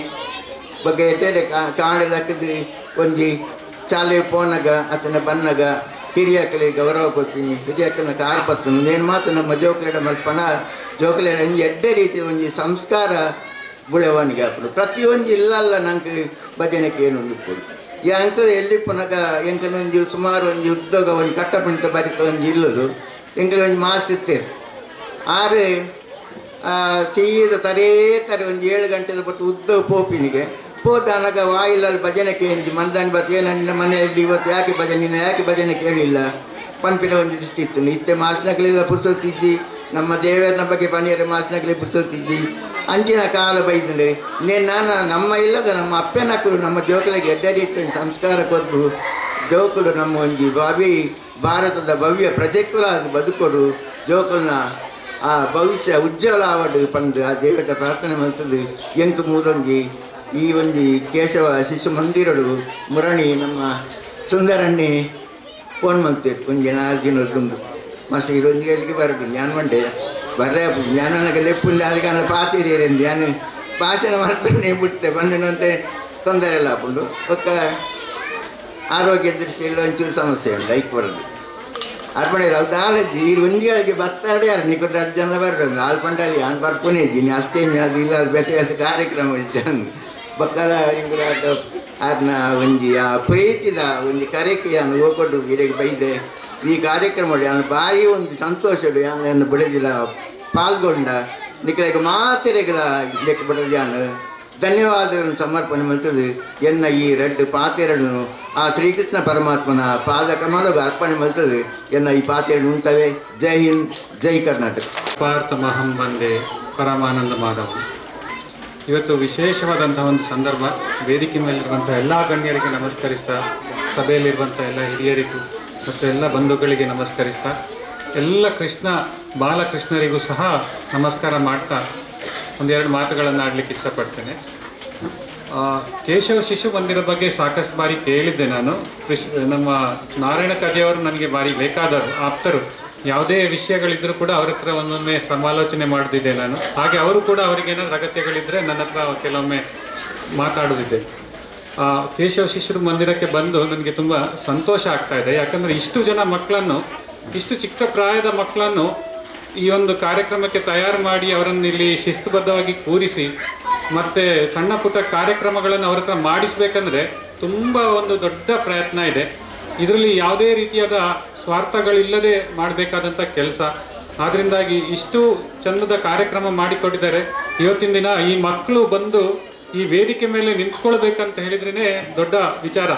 ಬಗ್ಗೆ ಎಟ್ಟೆ ಕಾಣಲಕ್ಕದು ಒಂಜಿ ಶಾಲೆ ಪೋನಗ ಅತನ ಬನ್ನಗ ಹಿರಿಯಕಲೆ ಗೌರವ ಕೊಡ್ತೀನಿ ಹಿರಿಯಕ್ಕನ ಕಾರ್ ಪತ್ತನು ನೇನು ಮಾತು ನಮ್ಮ ಜೋಕಲೆಡ ಮಲ್ಪಣ ಜೋಕಲೆಡ ಒಂಜಿ ಎಡ್ಡೆ ರೀತಿ ಒಂಜಿ ಸಂಸ್ಕಾರ ಬುಳೆವನಿಗೆ ಹಾಕೋದು ಪ್ರತಿಯೊಂದು ಇಲ್ಲಲ್ಲ ನಂಗೆ ಭಜನೆಗೆ ಏನು ಕೊಡು ಈ ಅಂಕಲ್ ಎಲ್ಲಿ ಪುನಗ ಎಂಕನೊಂಜಿ ಸುಮಾರು ಒಂಜಿ ಉದ್ಯೋಗ ಒಂದು ಕಟ್ಟಪಂಟ ಬರಿತ ಒಂಜಿ ಇಲ್ಲದು ಎಂಕಲ್ ಒಂಜಿ ಮಾಸ ಇರ್ತೇವೆ ಆರು ಸೀದ ತರೇ ಒಂದು 7 ಗಂಟೆದ ಬಟ್ಟು ಉದ್ದ ಪೋಪಿನಿಗೆ ಪೋತಾನಗ ವಾಯಿಲಲ್ಲಿ ಭಜನೆ ಕೇಳಿ ಮಂದಾನಿ ಬತ್ತು ನನ್ನ ಮನೆಯಲ್ಲಿ ಇವತ್ತು ಯಾಕೆ ಭಜನೆ ಕೇಳಿಲ್ಲ ಪಂಪಿನ ಒಂದು ದೃಷ್ಟಿ ಇತ್ತು ಇತ್ತೆ ಮಾಸನಗಳೆಲ್ಲ ಪುರ್ಸೊತ್ತಿಜ್ಜಿ ನಮ್ಮ ದೇವರನ ಬಗ್ಗೆ ಪಣಿಯರ ಮಾಸನಗಲೇ ಪುರ್ಸೊತ್ತಿಜ್ಜಿ ಅಂಚಿನ ಕಾಲ ಬೈದ್ರೆ ನಾನು ನಮ್ಮ ಇಲ್ಲದ ನಮ್ಮ ಅಪ್ಪನಕ್ಕಳು ನಮ್ಮ ಜೋಕಲಿಗೆ ಎಡ್ಡೆ ರೀತಿಯ ಸಂಸ್ಕಾರ ಕೊಟ್ಟು ಜೋಕಲು ನಮ್ಮ ಒಂಜಿ ಭಾರತದ ಭವ್ಯ ಪ್ರಜೆಕುಲ ಅದು ಬದುಕೊಡು ಜೋಕಲ್ನ ಆ ಭವಿಷ್ಯ ಉಜ್ವಲ ಆವಡು ಪಂದು ಆ ದೇವರ ಪ್ರಾರ್ಥನೆ ಮಾಡ್ತದೆ ಎಂಟು ಮೂರೊಂಜಿ ಈ ಒಂಜಿ ಕೇಶವ ಶಿಶು ಮಂದಿರಡು ಮುರಣಿ ನಮ್ಮ ಸುಂದರಣ್ಣಿ ಫೋನ್ ಮಾಡ್ತೀರಿ ಒಂಜಿ 4 ದಿನ ತುಂಬು ಮಸ್ತ್ ಇದೊಂದು ಹೇಳಿಕೆ ಬರಡು ನಾನು ಮಂಡೆ ಬರ್ರೆ ನಾನು ನನಗೆ ಲೆಪ್ಪುಲ್ಲಿ ಅದಕ್ಕೆ ನಾನು ಪಾತಿರೀರಿ ನಾನು ಭಾಷಣ ಮಾಡ್ತಾನೆ ಬಿಡ್ತೆ ಬಂದಿನಂತೆ ತೊಂದರೆ ಇಲ್ಲ ಹಾಕೊಂಡು ಒಕ್ಕ ಆರೋಗ್ಯ ದೃಷ್ಟಿಯಲ್ಲಿ ಒಂಚೂರು ಸಮಸ್ಯೆ ಉಂಟು ಐಕ್ ಬರೋದು ಅರ್ಪಣೆ ಅದಾಲಜ್ಜಿ ಈ ಒಂಜಿಗಳಿಗೆ ಬತ್ತಾಡೆ ಯಾರು ನಿಕಟ 10 ಜನ ಬರ್ಬೋದು 4 ಪಂಡಲ್ಲಿ ನಾನು ಬರ್ಕೊನೇ ಇದ್ದೀನಿ ಅಷ್ಟೇನು ಅದು ಇಲ್ಲ ಅದು ಬೇರೆ ಕಾರ್ಯಕ್ರಮ ಇದ್ದಾನೆ ಬಕ್ಕಲ ಹಿಂಗೆ ಅದನ್ನ ಒಂಜಿ ಆ ಪ್ರೀತಿದ ಒಂದು ಕರೆಗೆ ನಾನು ಹೋಗ್ಕೊಟ್ಟು ಗಿಡಕ್ಕೆ ಬೈದೆ ಈ ಕಾರ್ಯಕ್ರಮ ನಾನು ಭಾರಿ ಒಂದು ಸಂತೋಷ ನಾನು ಬಿಡೋದಿಲ್ಲ ಪಾಲ್ಗೊಂಡ ನಿಖಲಿಗೆ ಮಾತೆರೆಗಳ ಲೆಕ್ಕ ಬಿಡೋದು ನಾನು ಧನ್ಯವಾದಗಳನ್ನು ಸಮರ್ಪಣೆ ಮಾಡ್ತದೆ ಎನ್ನ ಈ 2 ಪಾತೆರನ್ನು ಆ ಶ್ರೀಕೃಷ್ಣ ಪರಮಾತ್ಮನ ಪಾದ ಕಮಲಗೆ ಅರ್ಪಣೆ ಮಾಡ್ತದೆ ಎನ್ನ ಈ ಪಾತೆರನ್ನು ಉಂಟವೆ. ಜೈ ಹಿಂದ್, ಜೈ ಕರ್ನಾಟಕ. ಪಾರ್ಥಮಹಂ ವಂದೇ ಪರಮಾನಂದ ಮಾಧವ. ಇವತ್ತು ವಿಶೇಷವಾದಂಥ ಒಂದು ಸಂದರ್ಭ. ವೇದಿಕೆ ಮೇಲಿರುವಂಥ ಎಲ್ಲ ಗಣ್ಯರಿಗೆ ನಮಸ್ಕರಿಸ್ತಾ, ಸಭೆಯಲ್ಲಿರುವಂಥ ಎಲ್ಲ ಹಿರಿಯರಿಗೂ ಮತ್ತು ಎಲ್ಲ ಬಂಧುಗಳಿಗೆ ನಮಸ್ಕರಿಸ್ತಾ, ಎಲ್ಲ ಬಾಲಕೃಷ್ಣರಿಗೂ ಸಹ ನಮಸ್ಕಾರ ಮಾಡ್ತಾ ಒಂದೆರಡು ಮಾತುಗಳನ್ನು ಆಡಲಿಕ್ಕೆ ಇಷ್ಟಪಡ್ತೇನೆ. ಕೇಶವ ಶಿಶು ಮಂದಿರದ ಬಗ್ಗೆ ಸಾಕಷ್ಟು ಬಾರಿ ಕೇಳಿದ್ದೆ ನಾನು. ನಮ್ಮ ನಾರಾಯಣ ಕಜೆಯವರು ನನಗೆ ಭಾರಿ ಬೇಕಾದವರು, ಆಪ್ತರು. ಯಾವುದೇ ವಿಷಯಗಳಿದ್ದರೂ ಕೂಡ ಅವ್ರ ಹತ್ರ ಒಂದೊಮ್ಮೆ ಸಮಾಲೋಚನೆ ಮಾಡ್ತಿದ್ದೆ ನಾನು. ಹಾಗೆ ಅವರು ಕೂಡ ಅವರಿಗೇನಾದ್ರು ಅಗತ್ಯಗಳಿದ್ದರೆ ನನ್ನ ಹತ್ರ ಕೆಲವೊಮ್ಮೆ ಮಾತಾಡೋದಿದ್ದೆ. ಕೇಶವ ಶಿಶು ಮಂದಿರಕ್ಕೆ ಬಂದು ನನಗೆ ತುಂಬ ಸಂತೋಷ ಆಗ್ತಾ ಇದೆ. ಯಾಕಂದರೆ ಇಷ್ಟು ಜನ ಮಕ್ಕಳನ್ನು, ಇಷ್ಟು ಚಿಕ್ಕ ಪ್ರಾಯದ ಮಕ್ಕಳನ್ನು ಈ ಒಂದು ಕಾರ್ಯಕ್ರಮಕ್ಕೆ ತಯಾರು ಮಾಡಿ ಅವರನ್ನು ಇಲ್ಲಿ ಶಿಸ್ತುಬದ್ಧವಾಗಿ ಕೂರಿಸಿ ಮತ್ತು ಸಣ್ಣ ಪುಟ್ಟ ಕಾರ್ಯಕ್ರಮಗಳನ್ನು ಅವ್ರ ಹತ್ರ ಮಾಡಿಸ್ಬೇಕಂದ್ರೆ ತುಂಬ ಒಂದು ದೊಡ್ಡ ಪ್ರಯತ್ನ ಇದೆ. ಇದರಲ್ಲಿ ಯಾವುದೇ ರೀತಿಯಾದ ಸ್ವಾರ್ಥಗಳಿಲ್ಲದೆ ಮಾಡಬೇಕಾದಂಥ ಕೆಲಸ. ಆದ್ದರಿಂದಾಗಿ ಇಷ್ಟು ಚಂದದ ಕಾರ್ಯಕ್ರಮ ಮಾಡಿಕೊಟ್ಟಿದ್ದಾರೆ. ಇವತ್ತಿನ ದಿನ ಈ ಮಕ್ಕಳು ಬಂದು ಈ ವೇದಿಕೆ ಮೇಲೆ ನಿಂತ್ಕೊಳ್ಬೇಕಂತ ಹೇಳಿದ್ರೇ ದೊಡ್ಡ ವಿಚಾರ.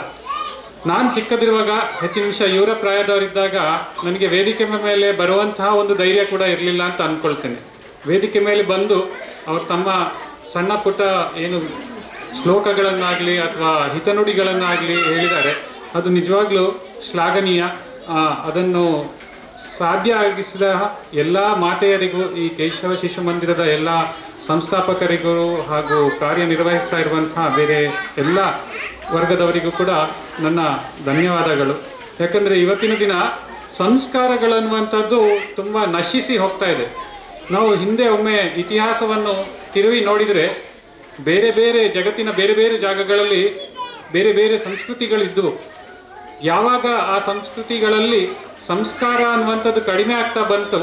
ನಾನು ಚಿಕ್ಕದಿರುವಾಗ ಹೆಚ್ಚಿನ ನಿಮಿಷ ಇವರ ಪ್ರಾಯದವರಿದ್ದಾಗ ನನಗೆ ವೇದಿಕೆ ಮೇಲೆ ಬರುವಂತಹ ಒಂದು ಧೈರ್ಯ ಕೂಡ ಇರಲಿಲ್ಲ ಅಂತ ಅಂದ್ಕೊಳ್ತೇನೆ. ವೇದಿಕೆ ಮೇಲೆ ಬಂದು ಅವರು ತಮ್ಮ ಸಣ್ಣ ಪುಟ್ಟ ಏನು ಶ್ಲೋಕಗಳನ್ನಾಗಲಿ ಅಥವಾ ಹಿತನುಡಿಗಳನ್ನಾಗಲಿ ಹೇಳಿದ್ದಾರೆ. ಅದು ನಿಜವಾಗ್ಲೂ ಶ್ಲಾಘನೀಯ. ಅದನ್ನು ಸಾಧ್ಯ ಆಗಿಸಿದ ಎಲ್ಲ ಮಾತೆಯರಿಗೂ, ಈ ಕೇಶವ ಶಿಶು ಮಂದಿರದ ಎಲ್ಲ ಸಂಸ್ಥಾಪಕರಿಗೂ ಹಾಗೂ ಕಾರ್ಯನಿರ್ವಹಿಸ್ತಾ ಇರುವಂತಹ ಬೇರೆ ಎಲ್ಲ ವರ್ಗದವರಿಗೂ ಕೂಡ ನನ್ನ ಧನ್ಯವಾದಗಳು. ಯಾಕಂದರೆ ಇವತ್ತಿನ ದಿನ ಸಂಸ್ಕಾರಗಳನ್ನುವಂಥದ್ದು ತುಂಬ ನಶಿಸಿ ಹೋಗ್ತಾ ಇದೆ. ನಾವು ಹಿಂದೆ ಒಮ್ಮೆ ಇತಿಹಾಸವನ್ನು ತಿರುವಿ ನೋಡಿದರೆ ಬೇರೆ ಬೇರೆ ಜಗತ್ತಿನ ಬೇರೆ ಬೇರೆ ಜಾಗಗಳಲ್ಲಿ ಬೇರೆ ಬೇರೆ ಸಂಸ್ಕೃತಿಗಳಿದ್ದು, ಯಾವಾಗ ಆ ಸಂಸ್ಕೃತಿಗಳಲ್ಲಿ ಸಂಸ್ಕಾರ ಅನ್ನುವಂಥದ್ದು ಕಡಿಮೆ ಆಗ್ತಾ ಬಂತು,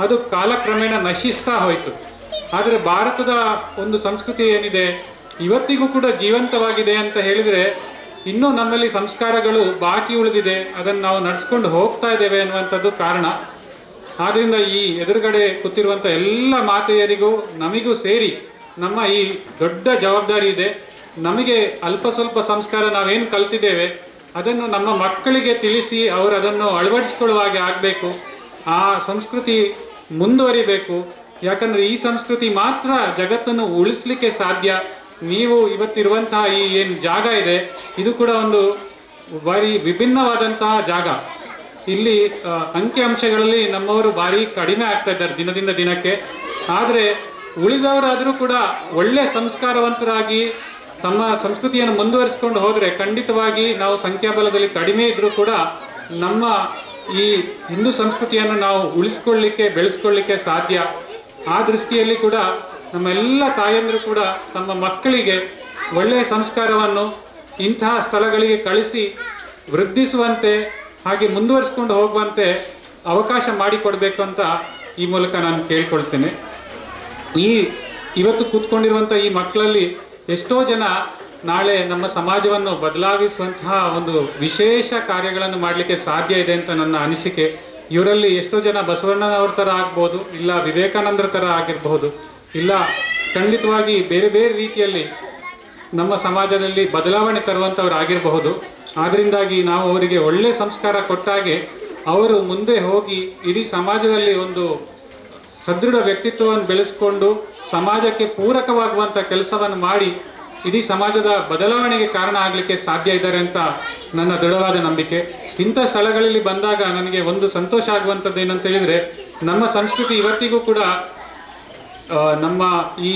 ಅದು ಕಾಲಕ್ರಮೇಣ ನಶಿಸ್ತಾ ಹೋಯಿತು. ಆದರೆ ಭಾರತದ ಒಂದು ಸಂಸ್ಕೃತಿ ಏನಿದೆ ಇವತ್ತಿಗೂ ಕೂಡ ಜೀವಂತವಾಗಿದೆ ಅಂತ ಹೇಳಿದರೆ, ಇನ್ನೂ ನಮ್ಮಲ್ಲಿ ಸಂಸ್ಕಾರಗಳು ಬಾಕಿ ಉಳಿದಿದೆ, ಅದನ್ನು ನಾವು ನಡೆಸ್ಕೊಂಡು ಹೋಗ್ತಾ ಇದ್ದೇವೆ ಅನ್ನುವಂಥದ್ದು ಕಾರಣ. ಆದ್ದರಿಂದ ಈ ಎದುರುಗಡೆ ಕೂತಿರುವಂಥ ಎಲ್ಲ ಮಾತೆಯರಿಗೂ ನಮಗೂ ಸೇರಿ ನಮ್ಮ ಈ ದೊಡ್ಡ ಜವಾಬ್ದಾರಿ ಇದೆ. ನಮಗೆ ಅಲ್ಪ ಸ್ವಲ್ಪ ಸಂಸ್ಕಾರ ನಾವೇನು ಕಲ್ತಿದ್ದೇವೆ ಅದನ್ನು ನಮ್ಮ ಮಕ್ಕಳಿಗೆ ತಿಳಿಸಿ ಅವರು ಅದನ್ನು ಅಳವಡಿಸ್ಕೊಳ್ಳುವ ಹಾಗೆ ಆಗಬೇಕು. ಆ ಸಂಸ್ಕೃತಿ ಮುಂದುವರಿಬೇಕು. ಯಾಕಂದರೆ ಈ ಸಂಸ್ಕೃತಿ ಮಾತ್ರ ಜಗತ್ತನ್ನು ಉಳಿಸ್ಲಿಕ್ಕೆ ಸಾಧ್ಯ. ನೀವು ಇವತ್ತಿರುವಂತಹ ಈ ಏನು ಜಾಗ ಇದೆ ಇದು ಕೂಡ ಒಂದು ಭಾರಿ ವಿಭಿನ್ನವಾದಂತಹ ಜಾಗ. ಇಲ್ಲಿ ಅಂಕಿಅಂಶಗಳಲ್ಲಿ ನಮ್ಮವರು ಭಾರಿ ಕಡಿಮೆ ಆಗ್ತಾ ಇದ್ದಾರೆ ದಿನದಿಂದ ದಿನಕ್ಕೆ. ಆದರೆ ಉಳಿದವರಾದರೂ ಕೂಡ ಒಳ್ಳೆ ಸಂಸ್ಕಾರವಂತರಾಗಿ ತಮ್ಮ ಸಂಸ್ಕೃತಿಯನ್ನು ಮುಂದುವರಿಸಿಕೊಂಡು ಹೋದರೆ ಖಂಡಿತವಾಗಿ ನಾವು ಸಂಖ್ಯಾಬಲದಲ್ಲಿ ಕಡಿಮೆ ಇದ್ದರೂ ಕೂಡ ನಮ್ಮ ಈ ಹಿಂದೂ ಸಂಸ್ಕೃತಿಯನ್ನು ನಾವು ಉಳಿಸ್ಕೊಳ್ಳಿಕ್ಕೆ ಬೆಳೆಸ್ಕೊಳ್ಳಿಕ್ಕೆ ಸಾಧ್ಯ. ಆ ದೃಷ್ಟಿಯಲ್ಲಿ ಕೂಡ ನಮ್ಮೆಲ್ಲ ತಾಯಂದಿರು ಕೂಡ ತಮ್ಮ ಮಕ್ಕಳಿಗೆ ಒಳ್ಳೆಯ ಸಂಸ್ಕಾರವನ್ನು ಇಂತಹ ಸ್ಥಳಗಳಿಗೆ ಕಳಿಸಿ ವೃದ್ಧಿಸುವಂತೆ ಹಾಗೆ ಮುಂದುವರಿಸ್ಕೊಂಡು ಹೋಗುವಂತೆ ಅವಕಾಶ ಮಾಡಿಕೊಡ್ಬೇಕು ಅಂತ ಈ ಮೂಲಕ ನಾನು ಕೇಳ್ಕೊಳ್ತೇನೆ. ಇವತ್ತು ಕೂತ್ಕೊಂಡಿರುವಂಥ ಈ ಮಕ್ಕಳಲ್ಲಿ ಎಷ್ಟೋ ಜನ ನಾಳೆ ನಮ್ಮ ಸಮಾಜವನ್ನು ಬದಲಾಗಿಸುವಂತಹ ಒಂದು ವಿಶೇಷ ಕಾರ್ಯಗಳನ್ನು ಮಾಡಲಿಕ್ಕೆ ಸಾಧ್ಯ ಇದೆ ಅಂತ ನನ್ನ ಅನಿಸಿಕೆ. ಇವರಲ್ಲಿ ಎಷ್ಟೋ ಜನ ಬಸವಣ್ಣನವ್ರ ಥರ ಆಗ್ಬೋದು, ಇಲ್ಲ ವಿವೇಕಾನಂದರ ಥರ ಆಗಿರಬಹುದು, ಇಲ್ಲ ಖಂಡಿತವಾಗಿ ಬೇರೆ ಬೇರೆ ರೀತಿಯಲ್ಲಿ ನಮ್ಮ ಸಮಾಜದಲ್ಲಿ ಬದಲಾವಣೆ ತರುವಂಥವ್ರು ಆಗಿರಬಹುದು. ಆದ್ದರಿಂದಾಗಿ ನಾವು ಅವರಿಗೆ ಒಳ್ಳೆಯ ಸಂಸ್ಕಾರ ಕೊಟ್ಟಾಗೆ ಅವರು ಮುಂದೆ ಹೋಗಿ ಇಡೀ ಸಮಾಜದಲ್ಲಿ ಒಂದು ಸದೃಢ ವ್ಯಕ್ತಿತ್ವವನ್ನು ಬೆಳೆಸ್ಕೊಂಡು ಸಮಾಜಕ್ಕೆ ಪೂರಕವಾಗುವಂಥ ಕೆಲಸವನ್ನು ಮಾಡಿ ಇಡೀ ಸಮಾಜದ ಬದಲಾವಣೆಗೆ ಕಾರಣ ಆಗಲಿಕ್ಕೆ ಸಾಧ್ಯ ಇದ್ದಾರೆ ಅಂತ ನನ್ನ ದೃಢವಾದ ನಂಬಿಕೆ. ಇಂಥ ಸ್ಥಳಗಳಲ್ಲಿ ಬಂದಾಗ ನನಗೆ ಒಂದು ಸಂತೋಷ ಆಗುವಂಥದ್ದು ಏನಂತ ಹೇಳಿದರೆ, ನಮ್ಮ ಸಂಸ್ಕೃತಿ ಇವತ್ತಿಗೂ ಕೂಡ ನಮ್ಮ ಈ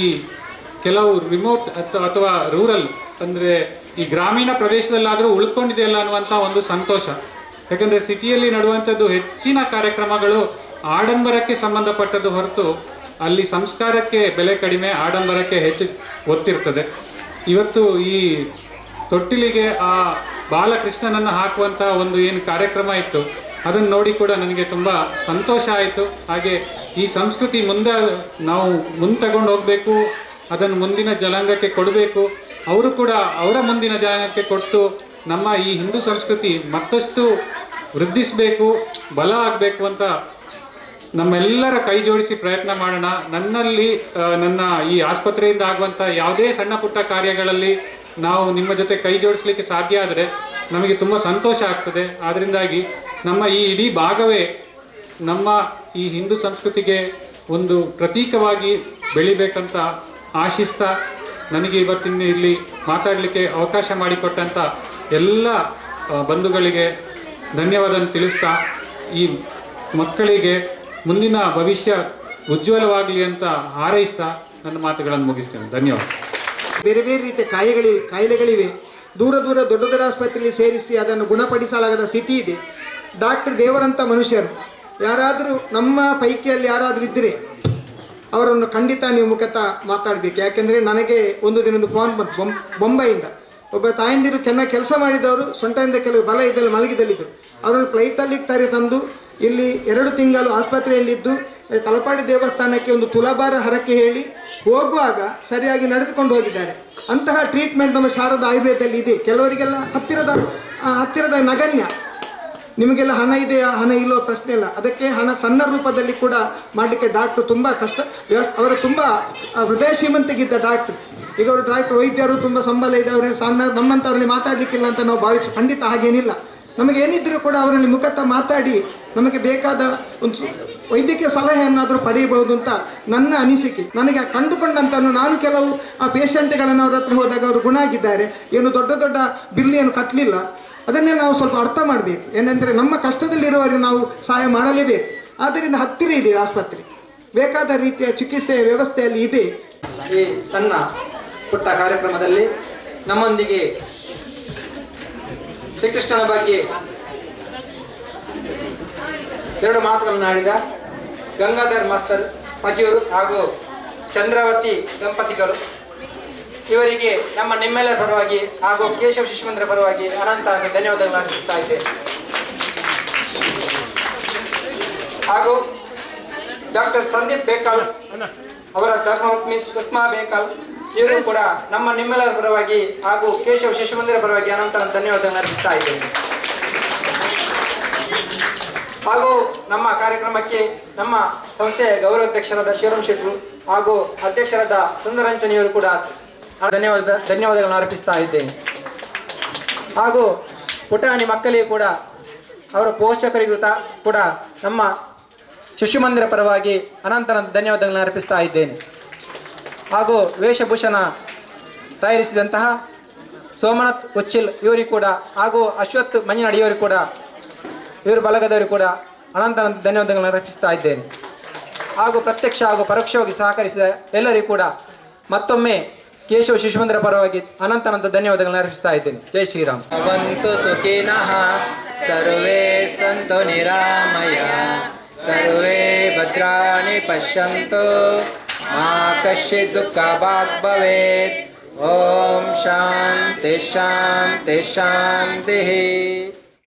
ಕೆಲವು ರಿಮೋಟ್ ಅಥವಾ ರೂರಲ್ ಅಂದರೆ ಈ ಗ್ರಾಮೀಣ ಪ್ರದೇಶದಲ್ಲಾದರೂ ಉಳ್ಕೊಂಡಿದೆಯಲ್ಲ ಅನ್ನುವಂಥ ಒಂದು ಸಂತೋಷ. ಯಾಕಂದರೆ ಸಿಟಿಯಲ್ಲಿ ನಡುವಂಥದ್ದು ಹೆಚ್ಚಿನ ಕಾರ್ಯಕ್ರಮಗಳು ಆಡಂಬರಕ್ಕೆ ಸಂಬಂಧಪಟ್ಟದ್ದು ಹೊರತು ಅಲ್ಲಿ ಸಂಸ್ಕಾರಕ್ಕೆ ಬೆಲೆ ಕಡಿಮೆ, ಆಡಂಬರಕ್ಕೆ ಹೆಚ್ಚು ಒತ್ತಿರ್ತದೆ. ಇವತ್ತು ಈ ತೊಟ್ಟಿಲಿಗೆ ಆ ಬಾಲಕೃಷ್ಣನನ್ನು ಹಾಕುವಂಥ ಒಂದು ಏನು ಕಾರ್ಯಕ್ರಮ ಇತ್ತು ಅದನ್ನು ನೋಡಿ ಕೂಡ ನನಗೆ ತುಂಬ ಸಂತೋಷ ಆಯಿತು. ಹಾಗೆ ಈ ಸಂಸ್ಕೃತಿ ಮುಂದೆ ನಾವು ತಗೊಂಡು ಹೋಗಬೇಕು, ಅದನ್ನು ಮುಂದಿನ ಜನಾಂಗಕ್ಕೆ ಕೊಡಬೇಕು. ಅವರು ಕೂಡ ಅವರ ಮುಂದಿನ ಜನಾಂಗಕ್ಕೆ ಕೊಟ್ಟು ನಮ್ಮ ಈ ಹಿಂದೂ ಸಂಸ್ಕೃತಿ ಮತ್ತಷ್ಟು ವೃದ್ಧಿಸಬೇಕು, ಬಲ ಆಗಬೇಕು ಅಂತ ನಮ್ಮೆಲ್ಲರ ಕೈ ಜೋಡಿಸಿ ಪ್ರಯತ್ನ ಮಾಡೋಣ. ನನ್ನ ಈ ಆಸ್ಪತ್ರೆಯಿಂದ ಆಗುವಂಥ ಯಾವುದೇ ಸಣ್ಣ ಪುಟ್ಟ ಕಾರ್ಯಗಳಲ್ಲಿ ನಾವು ನಿಮ್ಮ ಜೊತೆ ಕೈ ಜೋಡಿಸ್ಲಿಕ್ಕೆ ಸಾಧ್ಯ ಆದರೆ ನಮಗೆ ತುಂಬ ಸಂತೋಷ ಆಗ್ತದೆ. ಆದ್ದರಿಂದಾಗಿ ನಮ್ಮ ಈ ಇಡೀ ಭಾಗವೇ ನಮ್ಮ ಈ ಹಿಂದೂ ಸಂಸ್ಕೃತಿಗೆ ಒಂದು ಪ್ರತೀಕವಾಗಿ ಬೆಳಿಬೇಕಂತ ಆಶಿಸ್ತಾ, ನನಗೆ ಇವತ್ತಿನ ಇಲ್ಲಿ ಮಾತಾಡಲಿಕ್ಕೆ ಅವಕಾಶ ಮಾಡಿಕೊಟ್ಟಂಥ ಎಲ್ಲ ಬಂಧುಗಳಿಗೆ ಧನ್ಯವಾದ ತಿಳಿಸ್ತಾ, ಈ ಮಕ್ಕಳಿಗೆ ಮುಂದಿನ ಭವಿಷ್ಯ ಉಜ್ವಲವಾಗಲಿ ಅಂತ ಹಾರೈಸ್ತಾ ನನ್ನ ಮಾತುಗಳನ್ನು ಮುಗಿಸ್ತೇನೆ. ಧನ್ಯವಾದ. ಬೇರೆ ಬೇರೆ ರೀತಿಯ ಕಾಯಿಲೆಗಳಿವೆ. ದೂರ ದೊಡ್ಡ ದೊಡ್ಡ ಆಸ್ಪತ್ರೆಯಲ್ಲಿ ಸೇರಿಸಿ ಅದನ್ನು ಗುಣಪಡಿಸಲಾಗದ ಸ್ಥಿತಿ ಇದೆ. ಡಾಕ್ಟರ್ ದೇವರಂಥ ಮನುಷ್ಯರು ಯಾರಾದರೂ ನಮ್ಮ ಪೈಕಿಯಲ್ಲಿ ಯಾರಾದರೂ ಇದ್ದರೆ ಅವರನ್ನು ಖಂಡಿತ ನೀವು ಮುಖತಃ ಮಾತಾಡಬೇಕು. ಯಾಕೆಂದರೆ ನನಗೆ ಒಂದು ದಿನದ ಫೋನ್ ಬಂತು ಬೊಂಬೈಯಿಂದ. ಒಬ್ಬ ತಾಯಂದಿರು ಚೆನ್ನಾಗಿ ಕೆಲಸ ಮಾಡಿದವರು, ಸೊಂಟದಿಂದ ಕೆಲವು ಬಲ ಇದ್ದಲ್ಲಿ ಮಲಗಿದಲ್ಲಿದ್ದರು. ಅವರನ್ನು ಫ್ಲೈಟಲ್ಲಿ ತಂದು ಇಲ್ಲಿ 2 ತಿಂಗಳು ಆಸ್ಪತ್ರೆಯಲ್ಲಿದ್ದು ತಲಪಾಡಿ ದೇವಸ್ಥಾನಕ್ಕೆ ಒಂದು ತುಲಾಭಾರ ಹರಕೆ ಹೇಳಿ ಹೋಗುವಾಗ ಸರಿಯಾಗಿ ನಡೆದುಕೊಂಡು ಹೋಗಿದ್ದಾರೆ. ಅಂತಹ ಟ್ರೀಟ್ಮೆಂಟ್ ನಮ್ಮ ಶಾರದಾ ಆಯುರ್ವೇದದಲ್ಲಿ ಇದೆ. ಕೆಲವರಿಗೆಲ್ಲ ಹತ್ತಿರದ ನಗಣ್ಯ. ನಿಮಗೆಲ್ಲ ಹಣ ಇದೆಯಾ, ಹಣ ಇಲ್ಲೋ ಪ್ರಶ್ನೆ ಇಲ್ಲ. ಅದಕ್ಕೆ ಹಣ ಸಣ್ಣ ರೂಪದಲ್ಲಿ ಕೂಡ ಮಾಡಲಿಕ್ಕೆ ಡಾಕ್ಟ್ರು ತುಂಬ ಕಷ್ಟ. ಅವರು ತುಂಬ ಹೃದಯ ಶ್ರೀಮಂತಿಗಿದ್ದ ಡಾಕ್ಟ್ರು. ಈಗ ಅವರು ಡಾಕ್ಟ್ರು ವೈದ್ಯರು ತುಂಬ ಸಂಬಳ ಇದೆ, ಅವರಿಗೆ ಸಣ್ಣ ನಮ್ಮಂಥವ್ರಲ್ಲಿ ಮಾತಾಡಲಿಕ್ಕಿಲ್ಲ ಅಂತ ನಾವು ಭಾವಿಸು. ಖಂಡಿತ ಹಾಗೇನಿಲ್ಲ. ನಮಗೆ ಏನಿದ್ರೂ ಕೂಡ ಅವರಲ್ಲಿ ಮುಖತಃ ಮಾತಾಡಿ ನಮಗೆ ಬೇಕಾದ ಒಂದು ವೈದ್ಯಕೀಯ ಸಲಹೆಯನ್ನಾದರೂ ಪಡೆಯಬಹುದು ಅಂತ ನನ್ನ ಅನಿಸಿಕೆ. ನನಗೆ ಕಂಡುಕೊಂಡಂತನು ನಾನು ಕೆಲವು ಆ ಪೇಷಂಟ್ಗಳನ್ನು ಅವ್ರ ಹತ್ರ ಹೋದಾಗ ಅವರು ಗುಣ ಆಗಿದ್ದಾರೆ. ಏನು ದೊಡ್ಡ ಬಿಲ್ಲಿಯನ್ನು ಕಟ್ಟಲಿಲ್ಲ. ಅದನ್ನೆಲ್ಲ ನಾವು ಸ್ವಲ್ಪ ಅರ್ಥ ಮಾಡಬೇಕು. ಏನೆಂದರೆ ನಮ್ಮ ಕಷ್ಟದಲ್ಲಿರುವವರಿಗೆ ನಾವು ಸಹಾಯ ಮಾಡಲೇಬೇಕು. ಆದ್ದರಿಂದ ಹತ್ತಿರ ಇದೆ ಆಸ್ಪತ್ರೆ, ಬೇಕಾದ ರೀತಿಯ ಚಿಕಿತ್ಸೆಯ ವ್ಯವಸ್ಥೆಯಲ್ಲಿ ಇದೆ. ಈ ಸಣ್ಣ ಪುಟ್ಟ ಕಾರ್ಯಕ್ರಮದಲ್ಲಿ ನಮ್ಮೊಂದಿಗೆ ಶ್ರೀಕೃಷ್ಣನ ಬಗ್ಗೆ 2 ಮಾತುಗಳನ್ನು ಆಡಿದ ಗಂಗಾಧರ್ ಮಾಸ್ತರ್ ಪಜೂರು ಹಾಗೂ ಚಂದ್ರಾವತಿ ದಂಪತಿಗಳು, ಇವರಿಗೆ ನಿಮ್ಮೆಲ್ಲರ ಪರವಾಗಿ ಹಾಗೂ ಕೇಶವ ಶಿಶುಮಂದಿರ ಪರವಾಗಿ ಅನಂತ ಧನ್ಯವಾದಗಳನ್ನು ಅರ್ಪಿಸ್ತಾ ಇದ್ದೇನೆ. ಹಾಗೂ ಡಾಕ್ಟರ್ ಸಂದೀಪ್ ಬೇಕಲ್ ಅವರ ಧರ್ಮಪತ್ನಿ ಸುಷ್ಮಾ ಬೇಕಲ್, ಇವರು ಕೂಡ ನಿಮ್ಮೆಲ್ಲರ ಪರವಾಗಿ ಹಾಗೂ ಕೇಶವ ಶಿಶುಮಂದಿರ ಪರವಾಗಿ ಅನಂತ ಧನ್ಯವಾದಗಳನ್ನು ಅರ್ಪಿಸ್ತಾ ಇದ್ದೇನೆ. ಹಾಗೂ ನಮ್ಮ ಕಾರ್ಯಕ್ರಮಕ್ಕೆ ನಮ್ಮ ಸಂಸ್ಥೆಯ ಗೌರವಾಧ್ಯಕ್ಷರಾದ ಶಿವರಾಮ್ ಶೆಟ್ಟರು ಹಾಗೂ ಅಧ್ಯಕ್ಷರಾದ ಸುಂದರಂಚನಿಯವರು ಕೂಡ ಧನ್ಯವಾದಗಳನ್ನು ಅರ್ಪಿಸ್ತಾ ಇದ್ದೇನೆ. ಹಾಗೂ ಪುಟಾಣಿ ಮಕ್ಕಳಿಗೂ ಕೂಡ ಅವರ ಪೋಷಕರಿಗೂ ಕೂಡ ನಮ್ಮ ಶಿಶುಮಂದಿರ ಪರವಾಗಿ ಅನಂತ ಧನ್ಯವಾದಗಳನ್ನು ಅರ್ಪಿಸ್ತಾ ಇದ್ದೇನೆ. ಹಾಗೂ ವೇಷಭೂಷಣ ತಯಾರಿಸಿದಂತಹ ಸೋಮನಾಥ್ ಉಚ್ಚಿಲ್ ಇವರಿಗೂ ಕೂಡ ಹಾಗೂ ಅಶ್ವಥ್ ಮಂಜಿನಾಡಿ ಇವರಿಗೂ ಕೂಡ, ಇವರು ಬಳಗದವರಿಗೆ ಕೂಡ ಅನಂತ ಧನ್ಯವಾದಗಳನ್ನು ಅರ್ಪಿಸ್ತಾ ಇದ್ದೇನೆ. ಹಾಗೂ ಪ್ರತ್ಯಕ್ಷ ಹಾಗೂ ಪರೋಕ್ಷವಾಗಿ ಸಹಕರಿಸಿದ ಎಲ್ಲರಿಗೂ ಕೂಡ ಮತ್ತೊಮ್ಮೆ ಕೇಶವ ಶಿಶುಮಂದಿರ ಪರವಾಗಿ ಅನಂತ ಧನ್ಯವಾದಗಳನ್ನು ಅರ್ಪಿಸ್ತಾ ಇದ್ದೇನೆ. ಜೈ ಶ್ರೀರಾಮ್. ಭವಂತು ಸುಖಿನಃ ಸರ್ವೇ ಸಂತು ನಿರಾಮಯ ಸರ್ವೇ ಭದ್ರಾಣಿ ಪಶ್ಯಂತು ಮಾ ಕಶ್ಚಿತ್ ದುಃಖ ಭಾಗ್ ಭವೇತ್. ಓಂ ಶಾಂತಿ ಶಾಂತಿ ಶಾಂತಿ.